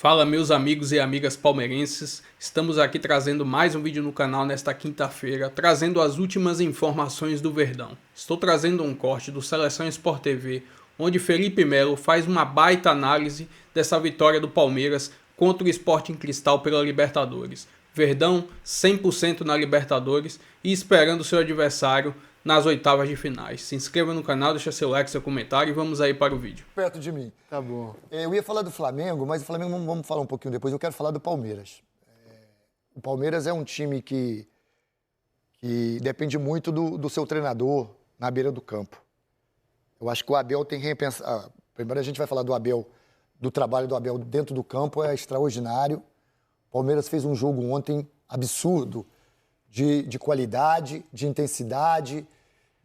Fala meus amigos e amigas palmeirenses, estamos aqui trazendo mais um vídeo no canal nesta quinta-feira, trazendo as últimas informações do Verdão. Estou trazendo um corte do Seleção Sport TV, onde Felipe Melo faz uma baita análise dessa vitória do Palmeiras contra o Sporting Cristal pela Libertadores. Verdão 100% na Libertadores e esperando seu adversário nas oitavas de finais. Se inscreva no canal, deixa seu like, seu comentário e vamos aí para o vídeo. Perto de mim. Tá bom. Eu ia falar do Flamengo, mas o Flamengo vamos falar um pouquinho depois. Eu quero falar do Palmeiras. O Palmeiras é um time que depende muito do seu treinador na beira do campo. Eu acho que o Abel tem que repensar. Primeiro a gente vai falar do Abel, do trabalho do Abel dentro do campo, é extraordinário. O Palmeiras fez um jogo ontem absurdo, de qualidade, de intensidade,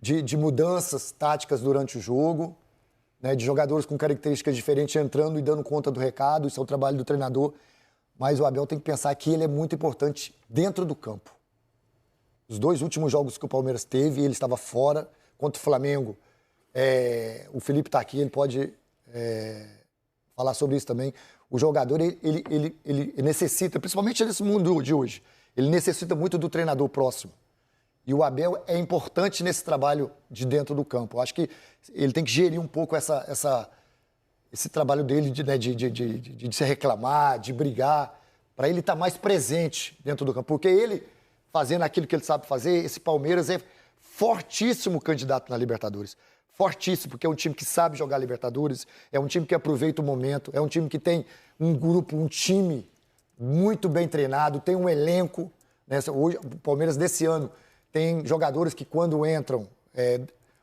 de mudanças táticas durante o jogo, né, de jogadores com características diferentes entrando e dando conta do recado. Isso é o trabalho do treinador. Mas o Abel tem que pensar que ele é muito importante dentro do campo. Os dois últimos jogos que o Palmeiras teve, ele estava fora. Contra o Flamengo, o Felipe está aqui, ele pode falar sobre isso também. O jogador, ele necessita, principalmente nesse mundo de hoje, ele necessita muito do treinador próximo. E o Abel é importante nesse trabalho de dentro do campo. Eu acho que ele tem que gerir um pouco esse trabalho dele de se reclamar, de brigar, para ele estar mais presente dentro do campo. Porque ele, fazendo aquilo que ele sabe fazer, esse Palmeiras é fortíssimo candidato na Libertadores. Fortíssimo, porque é um time que sabe jogar Libertadores, é um time que aproveita o momento, é um time que tem um grupo, um time muito bem treinado, tem um elenco. Né? Hoje, o Palmeiras desse ano tem jogadores que quando entram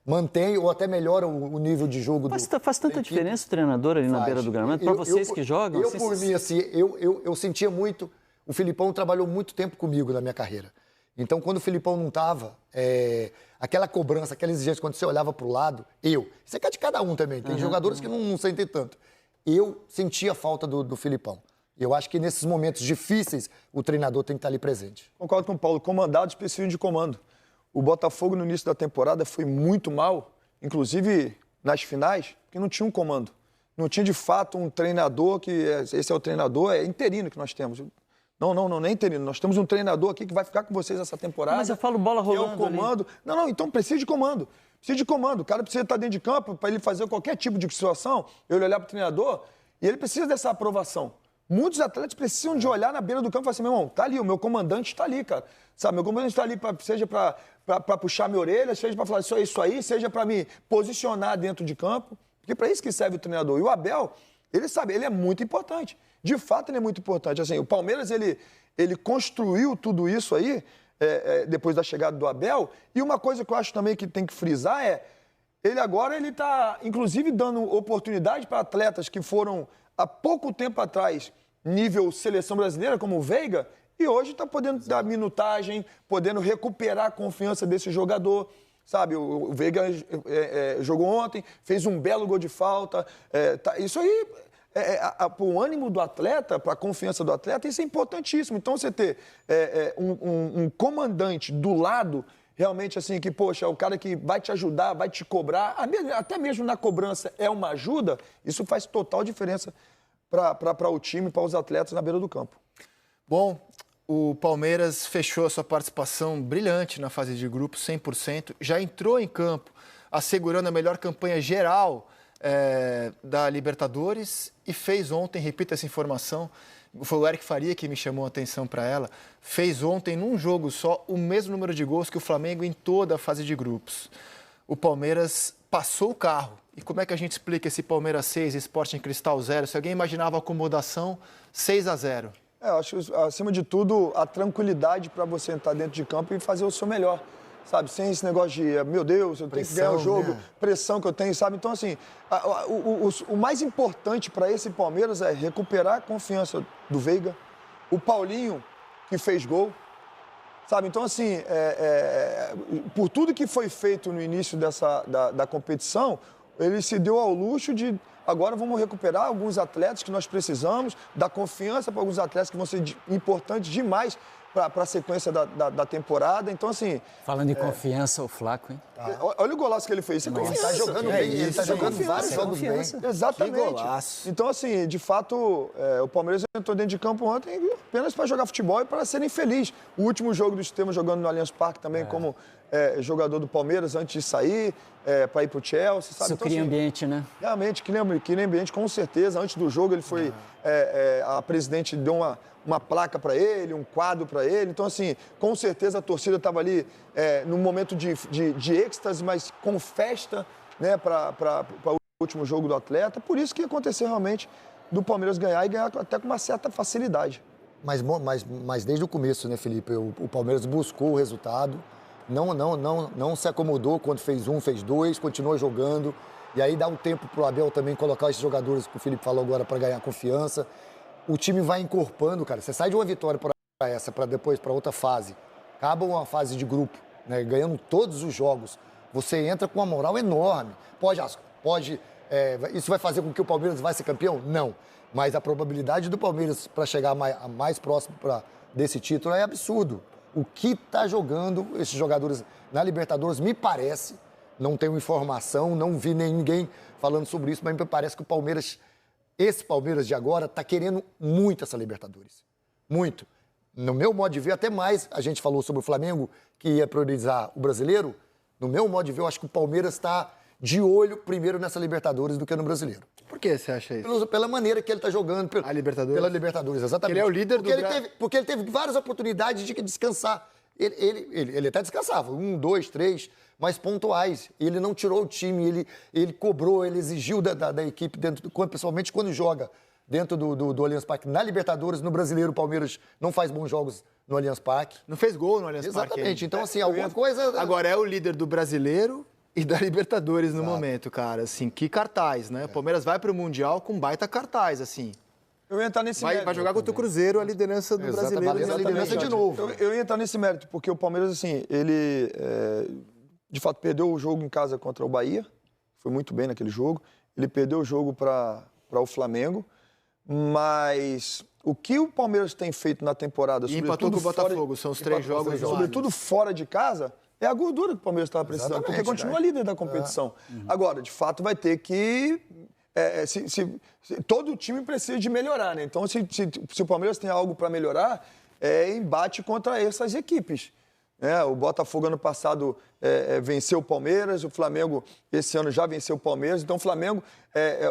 mantém ou até melhora o nível de jogo Faz tanta diferença o treinador ali na beira do gramado? Para vocês que jogam? Por mim, assim, eu sentia muito... O Filipão trabalhou muito tempo comigo na minha carreira. Então, quando o Filipão não estava, aquela cobrança, aquela exigência, quando você olhava para o lado, isso é de cada um também, tem jogadores que não sentem tanto. Eu sentia falta do Filipão. Eu acho que nesses momentos difíceis, o treinador tem que estar ali presente. Concordo com o Paulo. Comandados precisam de comando. O Botafogo, no início da temporada, foi muito mal, inclusive nas finais, porque não tinha um comando. Não tinha, de fato, um treinador que... Esse é o treinador, é interino que nós temos. Não é interino. Nós temos um treinador aqui que vai ficar com vocês essa temporada. Mas eu falo bola rolando é o comando. Ali. Não, então precisa de comando. Precisa de comando. O cara precisa estar dentro de campo para ele fazer qualquer tipo de situação, ele olhar para o treinador e ele precisa dessa aprovação. Muitos atletas precisam de olhar na beira do campo e falar assim, meu irmão, tá ali, o meu comandante está ali, cara. Sabe, meu comandante está ali, seja para puxar minha orelha, seja para falar isso aí, seja para me posicionar dentro de campo, porque para isso que serve o treinador. E o Abel, ele sabe, ele é muito importante. De fato, ele é muito importante. Assim, o Palmeiras, ele construiu tudo isso aí, depois da chegada do Abel, e uma coisa que eu acho também que tem que frisar ele agora está, inclusive, dando oportunidade para atletas que foram, há pouco tempo atrás, nível seleção brasileira, como o Veiga, e hoje está podendo dar minutagem, podendo recuperar a confiança desse jogador. Sabe, o Veiga jogou ontem, fez um belo gol de falta. Isso aí, para o ânimo do atleta, para a confiança do atleta, isso é importantíssimo. Então, você ter um comandante do lado, realmente assim, que, poxa, é o cara que vai te ajudar, vai te cobrar, até mesmo na cobrança é uma ajuda, isso faz total diferença para o time, para os atletas na beira do campo. Bom, o Palmeiras fechou a sua participação brilhante na fase de grupos, 100%, já entrou em campo assegurando a melhor campanha geral da Libertadores e fez ontem, repito essa informação, foi o Eric Faria que me chamou a atenção para ela, fez ontem, num jogo só, o mesmo número de gols que o Flamengo em toda a fase de grupos. O Palmeiras passou o carro. E como é que a gente explica esse Palmeiras 6, Sporting Cristal 0? Se alguém imaginava acomodação, 6-0. Eu acho, acima de tudo, a tranquilidade para você entrar dentro de campo e fazer o seu melhor. Sabe, sem esse negócio de, meu Deus, eu tenho que ganhar o jogo, né? Pressão que eu tenho, sabe? Então, assim, o mais importante para esse Palmeiras é recuperar a confiança do Veiga, o Paulinho, que fez gol, sabe? Então, assim, por tudo que foi feito no início da competição, ele se deu ao luxo de, agora vamos recuperar alguns atletas que nós precisamos, dar confiança para alguns atletas que vão ser importantes demais para a sequência da temporada. Então, assim... Falando em confiança, o Flaco, hein? Olha o golaço que ele fez. Isso é confiança. Tá jogando bem, ele tá jogando vários jogos bem. Exatamente. Que golaço. Então, assim, de fato, o Palmeiras entrou dentro de campo ontem apenas para jogar futebol e para serem felizes. O último jogo do Estevão jogando no Allianz Parque também como jogador do Palmeiras antes de sair, para ir para o Chelsea, sabe? Isso então, cria assim, ambiente, né? Realmente, cria ambiente, com certeza. Antes do jogo, ele foi... a presidente deu uma placa para ele, um quadro para ele. Então, assim, com certeza a torcida estava ali num momento de êxtase, mas com festa, né, para o último jogo do atleta. Por isso que aconteceu realmente do Palmeiras ganhar e ganhar até com uma certa facilidade. Mas desde o começo, né, Felipe? O Palmeiras buscou o resultado, não se acomodou quando fez um, fez dois, continuou jogando. E aí dá um tempo para o Abel também colocar esses jogadores que o Felipe falou agora para ganhar confiança. O time vai encorpando, cara. Você sai de uma vitória para essa, para depois para outra fase. Acaba uma fase de grupo, né, ganhando todos os jogos. Você entra com uma moral enorme. Isso vai fazer com que o Palmeiras vai ser campeão? Não. Mas a probabilidade do Palmeiras para chegar mais próximo desse título é absurdo. O que está jogando esses jogadores na Libertadores, me parece, não tenho informação, não vi ninguém falando sobre isso, mas me parece que esse Palmeiras de agora está querendo muito essa Libertadores. Muito. No meu modo de ver, até mais, a gente falou sobre o Flamengo, que ia priorizar o brasileiro. No meu modo de ver, eu acho que o Palmeiras está de olho primeiro nessa Libertadores do que no brasileiro. Por que você acha isso? Pela maneira que ele está jogando. A Libertadores? Pela Libertadores, exatamente. Ele é o líder porque ele teve várias oportunidades de descansar. Ele até descansava, 1, 2, 3, mas pontuais. Ele não tirou o time, ele cobrou, ele exigiu da equipe, principalmente quando joga dentro do Allianz Parque. Na Libertadores, no Brasileiro, o Palmeiras não faz bons jogos no Allianz Parque. Não fez gol no Allianz Parque. Exatamente. Então, assim, alguma coisa... Agora é o líder do Brasileiro e da Libertadores no momento, cara. Assim, que cartaz, né? O Palmeiras vai pro Mundial com baita cartaz, assim. Eu ia entrar nesse mérito. Vai jogar contra o Cruzeiro, a liderança do brasileiro. A liderança de novo. Eu ia entrar nesse mérito, porque o Palmeiras, assim, ele, de fato, perdeu o jogo em casa contra o Bahia. Foi muito bem naquele jogo. Ele perdeu o jogo para o Flamengo. Mas o que o Palmeiras tem feito na temporada... E empatou com o Botafogo, são os 3 jogos. Sobretudo fora de casa... É a gordura que o Palmeiras estava precisando, porque continua líder da competição. Agora, de fato, vai ter que... todo time precisa de melhorar, né? Então, se o Palmeiras tem algo para melhorar, é embate contra essas equipes. O Botafogo, ano passado, venceu o Palmeiras, o Flamengo, esse ano, já venceu o Palmeiras. Então,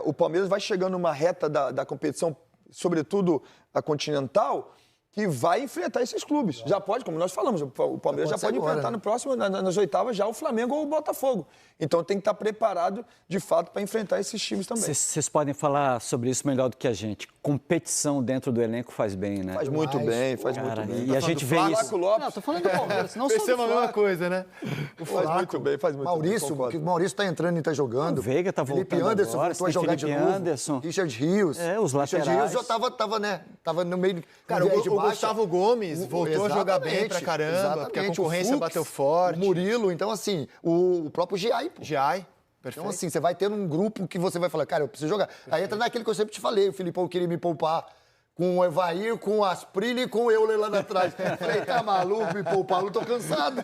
o Palmeiras vai chegando numa reta da competição, sobretudo a continental, que vai enfrentar esses clubes. Já pode, como nós falamos, o Palmeiras já pode enfrentar no próximo, nas oitavas, já o Flamengo ou o Botafogo. Então tem que estar preparado, de fato, para enfrentar esses times também. Vocês podem falar sobre isso melhor do que a gente. Competição dentro do elenco faz bem, né? Faz muito bem, faz muito bem. E a gente vê isso... Lopes. Não, tô falando do Palmeiras, não só do Pensamos a mesma coisa, né? Faz muito bem, faz muito Maurício, bem. O Maurício está entrando e está jogando. O Veiga tá Felipe voltando Anderson agora, voltou a jogar de Felipe novo. Anderson. Richard Rios. Os laterais. Richard Rios já estava no meio... Cara, o Gustavo Gomes voltou a jogar bem pra caramba, porque a concorrência bateu forte. O Murilo, então assim, o próprio Giai, pô. Giai, perfeito. Então assim, você vai ter um grupo que você vai falar, cara, eu preciso jogar. Aí entra naquele que eu sempre te falei, o Filipão queria me poupar com o Evair, com o Asprilha e com o Euler lá atrás. Falei, tá maluco, me poupar, eu tô cansado.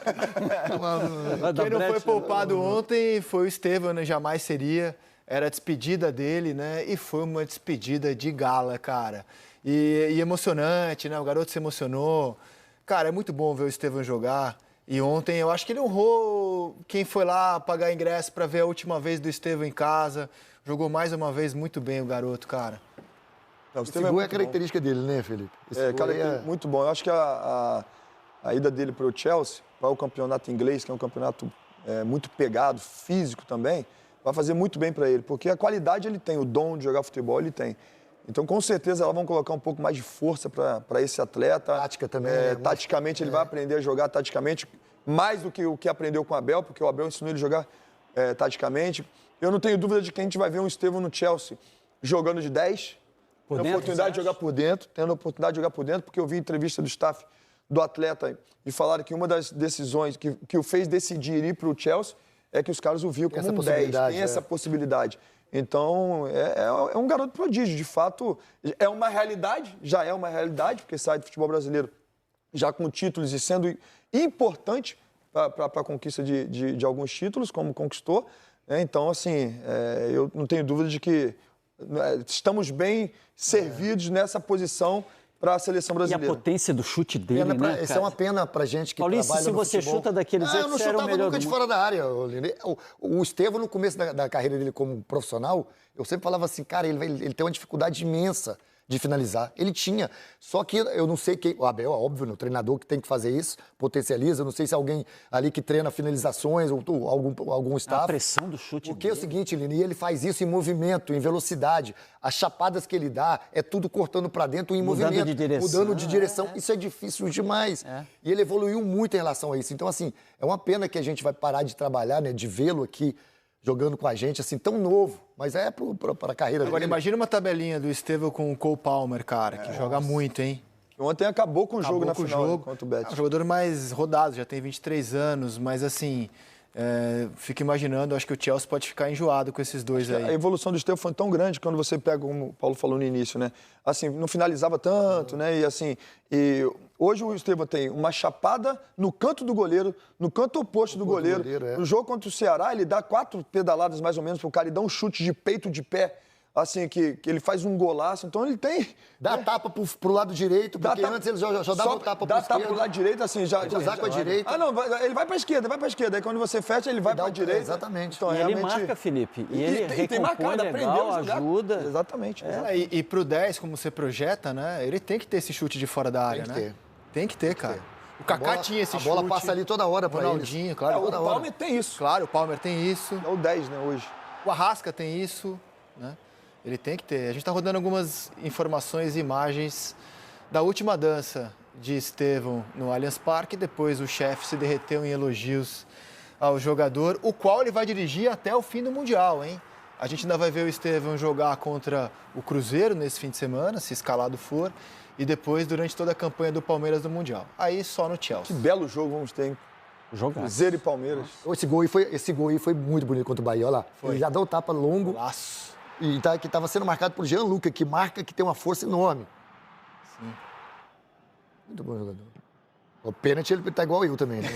Quem não foi poupado ontem foi o Estevão, né? Jamais seria. Era a despedida dele, né? E foi uma despedida de gala, cara. E emocionante, né? O garoto se emocionou. Cara, é muito bom ver o Estevão jogar. E ontem eu acho que ele honrou quem foi lá pagar ingresso para ver a última vez do Estevão em casa. Jogou mais uma vez muito bem o garoto, cara. Esse gol é a característica dele, né, Felipe? Muito bom. Eu acho que a ida dele para o Chelsea, para o campeonato inglês, que é um campeonato muito pegado, físico também, vai fazer muito bem para ele. Porque a qualidade ele tem, o dom de jogar futebol ele tem. Então, com certeza, elas vão colocar um pouco mais de força para esse atleta. Tática também. Taticamente, ele vai aprender a jogar taticamente, mais do que o que aprendeu com o Abel, porque o Abel ensinou ele a jogar taticamente. Eu não tenho dúvida de que a gente vai ver um Estevão no Chelsea jogando de 10, tendo a oportunidade de jogar por dentro, porque eu vi entrevista do staff do atleta e falaram que uma das decisões que o fez decidir ir para o Chelsea é que os caras o viam como um 10, tem essa possibilidade. Então, é um garoto prodígio, de fato, é uma realidade, já é uma realidade, porque sai do futebol brasileiro já com títulos e sendo importante para a conquista de alguns títulos, como conquistou. Então, assim, eu não tenho dúvida de que estamos bem servidos nessa posição para a seleção brasileira. E a potência do chute dele, né, cara? Isso é uma pena pra gente que Paulinho, trabalha se no você futebol. chuta daqueles eu não você era o chutava melhor nunca do de mundo. fora da área. O Estevão, no começo da carreira dele como profissional, eu sempre falava assim, cara, ele tem uma dificuldade imensa de finalizar. Ele tinha. Só que eu não sei quem... O Abel, óbvio, o treinador que tem que fazer isso, potencializa. Eu não sei se alguém ali que treina finalizações ou algum staff. A pressão do chute Porque é o dele. seguinte, Lini, ele faz isso em movimento, em velocidade. As chapadas que ele dá é tudo cortando pra dentro em Mudando movimento. de direção. Mudando de direção. Isso é difícil demais. E ele evoluiu muito em relação a isso. Então, assim, é uma pena que a gente vai parar de trabalhar, né? De vê-lo aqui jogando com a gente, assim, tão novo. Mas é para a carreira Agora, dele. imagina uma tabelinha do Estevão com o Cole Palmer, cara, que joga muito, hein? Ontem acabou com o jogo na Com o final, jogo. contra o Betis. É um jogador mais rodado, já tem 23 anos, mas assim, fico imaginando, acho que o Chelsea pode ficar enjoado com esses dois aí. A evolução do Estevão foi tão grande quando você pega, como o Paulo falou no início, né? Assim, não finalizava tanto, né? E assim, hoje o Estevão tem uma chapada no canto do goleiro, no canto oposto do goleiro. No jogo contra o Ceará, ele dá 4 pedaladas mais ou menos pro cara e dá um chute de peito de pé, assim, que ele faz um golaço. Então ele tem... Dá tapa pro lado direito, porque antes ele já dava o tapa pro Dá esquerdo. tapa pro lado direito, assim, já... Cruzar com a direita. Ah, não, ele vai pra esquerda, Aí quando você fecha, ele vai pra direita. Exatamente. Então, E ele marca, Felipe. E ele recompõe legal, ajuda. Exatamente. E pro 10, como você projeta, né? Ele tem que ter esse chute de fora da área, Tem né? que ter. Tem que ter, cara. O Kaká tinha esse chute. A bola passa ali toda hora pra Ronaldinho, eles. claro. O toda hora. Palmer tem isso. Claro, o Palmer tem isso. É o 10, né, hoje. O Arrasca tem isso, né? Ele tem que ter. A gente está rodando algumas informações e imagens da última dança de Estevão no Allianz Parque. Depois o chefe se derreteu em elogios ao jogador, o qual ele vai dirigir até o fim do Mundial, hein? A gente ainda vai ver o Estevão jogar contra o Cruzeiro nesse fim de semana, se escalado for, e depois durante toda a campanha do Palmeiras no Mundial. Aí só no Chelsea. Que belo jogo vamos ter, hein? Jogar. Cruzeiro e Palmeiras. Esse gol aí foi muito bonito contra o Bahia, olha lá. Ele já dá o tapa longo. Laço. E que estava sendo marcado por Gianluca, que marca, que tem uma força enorme. Sim. Muito bom jogador. O pênalti ele tá igual eu também. Né?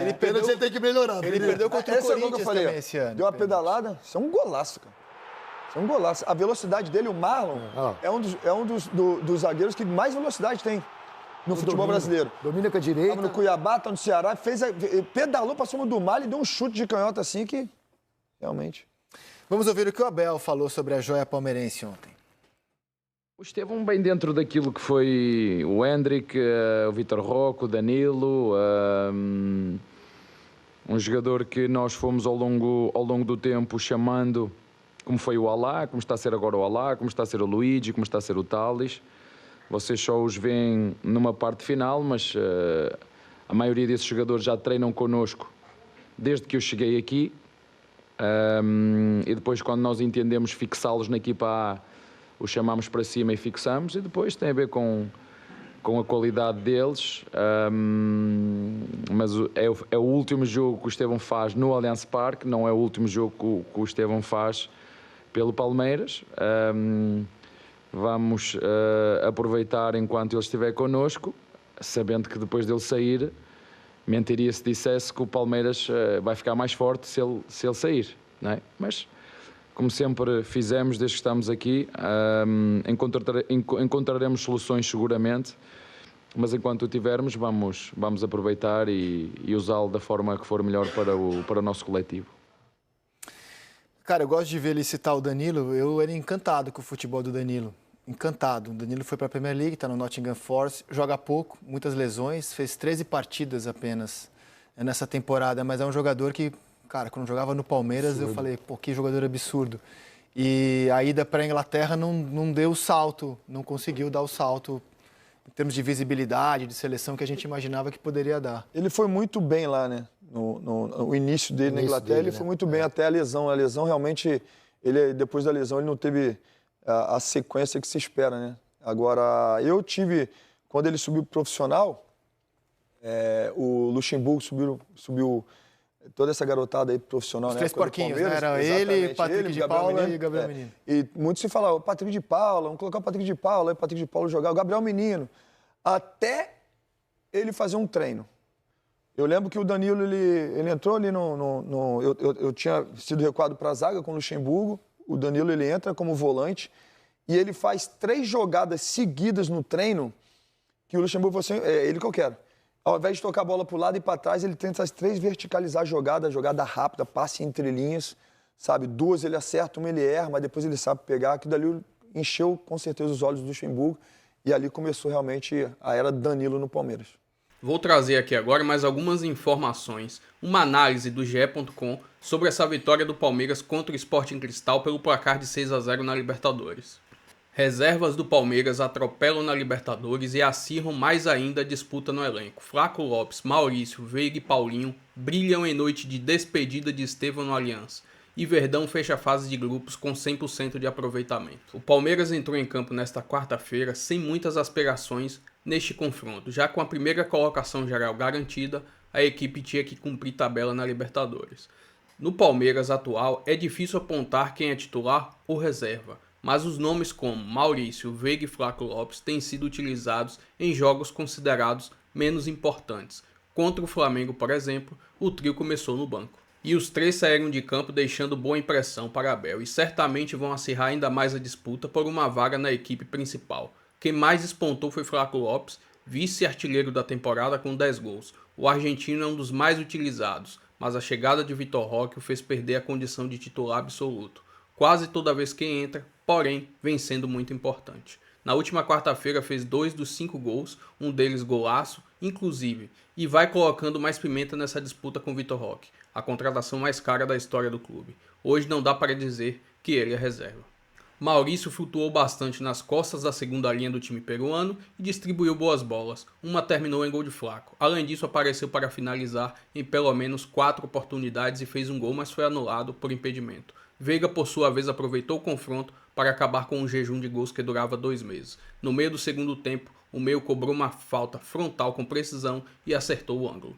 Ele Pênalti ele tem que melhorar. Ele perdeu contra o Esse é o gol que Corinthians eu falei, também esse ano. deu uma pedalada, isso é um golaço, cara. Isso é um golaço. A velocidade dele, o Marlon, é um dos zagueiros que mais velocidade tem no futebol brasileiro. Domina com a direita. Tava no Cuiabá, tá no Ceará, pedalou pra cima do mar e deu um chute de canhota assim que, realmente... Vamos ouvir o que o Abel falou sobre a joia palmeirense ontem. O Estevão bem dentro daquilo que foi o Hendrick, o Vitor Roque, o Danilo, um jogador que nós fomos ao longo do tempo chamando, como foi o Alá, como está a ser agora o Alá, como está a ser o Luigi, como está a ser o Tales. Vocês só os veem numa parte final, mas a maioria desses jogadores já treinam connosco desde que eu cheguei aqui. E depois, quando nós entendemos fixá-los na equipa A, os chamamos para cima e fixamos, e depois tem a ver com a qualidade deles. Mas é o último jogo que o Estevão faz no Allianz Parque, não é o último jogo que o Estevão faz pelo Palmeiras. Vamos aproveitar enquanto ele estiver connosco, sabendo que depois dele sair, mentiria se dissesse que o Palmeiras vai ficar mais forte se ele sair, não é? Mas, como sempre fizemos desde que estamos aqui, encontraremos soluções seguramente, mas enquanto o tivermos, vamos aproveitar e usá-lo da forma que for melhor para o nosso coletivo. Cara, eu gosto de ver ele citar o Danilo. Eu era encantado com o futebol do Danilo. Encantado. O Danilo foi para a Premier League, está no Nottingham Forest, joga pouco, muitas lesões, fez 13 partidas apenas nessa temporada, mas é um jogador que, cara, quando jogava no Palmeiras, absurdo. Eu falei, pô, que jogador absurdo. E a ida para a Inglaterra não deu o salto, não conseguiu dar o salto em termos de visibilidade, de seleção que a gente imaginava que poderia dar. Ele foi muito bem lá, né? No início dele na Inglaterra, ele foi muito bem até a lesão. A lesão realmente, depois da lesão, ele não teve a sequência que se espera, né? Agora, eu tive, quando ele subiu pro profissional, o Luxemburgo subiu toda essa garotada aí pro profissional. Os três porquinhos, né? Era ele, Patrick de Paula e Gabriel Menino. E muito se fala, o Patrick de Paula, vamos colocar o Patrick de Paula, aí o Patrick de Paula jogar, o Gabriel Menino. até ele fazer um treino. Eu lembro que o Danilo, ele entrou ali eu tinha sido recuado para a zaga com o Luxemburgo. O Danilo, ele entra como volante e ele faz 3 jogadas seguidas no treino que o Luxemburgo falou assim, ele que eu quero. Ao invés de tocar a bola para o lado e para trás, ele tenta as 3 verticalizar a jogada rápida, passe entre linhas, sabe? 2 ele acerta, 1 ele erra, mas depois ele sabe pegar. Aquilo dali encheu com certeza os olhos do Luxemburgo e ali começou realmente a era Danilo no Palmeiras. Vou trazer aqui agora mais algumas informações, uma análise do GE.com sobre essa vitória do Palmeiras contra o Sporting Cristal pelo placar de 6-0 na Libertadores. Reservas do Palmeiras atropelam na Libertadores e acirram mais ainda a disputa no elenco. Flaco Lopes, Maurício, Veiga e Paulinho brilham em noite de despedida de Estevão no Allianz. E Verdão fecha a fase de grupos com 100% de aproveitamento. O Palmeiras entrou em campo nesta quarta-feira sem muitas aspirações neste confronto. Já com a primeira colocação geral garantida, a equipe tinha que cumprir tabela na Libertadores. No Palmeiras atual, é difícil apontar quem é titular ou reserva, mas os nomes como Maurício, Veiga e Flaco Lopes têm sido utilizados em jogos considerados menos importantes. Contra o Flamengo, por exemplo, o trio começou no banco. E os 3 saíram de campo deixando boa impressão para Abel e certamente vão acirrar ainda mais a disputa por uma vaga na equipe principal. Quem mais despontou foi Flaco Lopes, vice-artilheiro da temporada com 10 gols. O argentino é um dos mais utilizados, mas a chegada de Vitor Roque o fez perder a condição de titular absoluto. Quase toda vez que entra, porém, vem sendo muito importante. Na última quarta-feira fez 2 dos 5 gols, um deles golaço, inclusive, e vai colocando mais pimenta nessa disputa com Vitor Roque, a contratação mais cara da história do clube. Hoje não dá para dizer que ele é reserva. Maurício flutuou bastante nas costas da segunda linha do time peruano e distribuiu boas bolas. Uma terminou em gol de Flaco. Além disso, apareceu para finalizar em pelo menos 4 oportunidades e fez um gol, mas foi anulado por impedimento. Veiga, por sua vez, aproveitou o confronto para acabar com um jejum de gols que durava 2 meses. No meio do segundo tempo, o meio cobrou uma falta frontal com precisão e acertou o ângulo.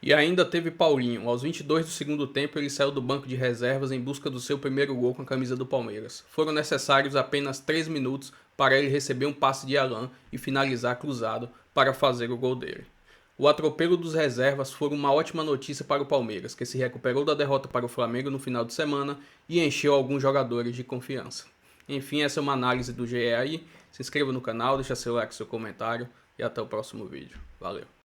E ainda teve Paulinho. Aos 22 do segundo tempo, ele saiu do banco de reservas em busca do seu primeiro gol com a camisa do Palmeiras. Foram necessários apenas 3 minutos para ele receber um passe de Alan e finalizar cruzado para fazer o gol dele. O atropelo dos reservas foi uma ótima notícia para o Palmeiras, que se recuperou da derrota para o Flamengo no final de semana e encheu alguns jogadores de confiança. Enfim, essa é uma análise do GE aí. Se inscreva no canal, deixa seu like, seu comentário e até o próximo vídeo. Valeu!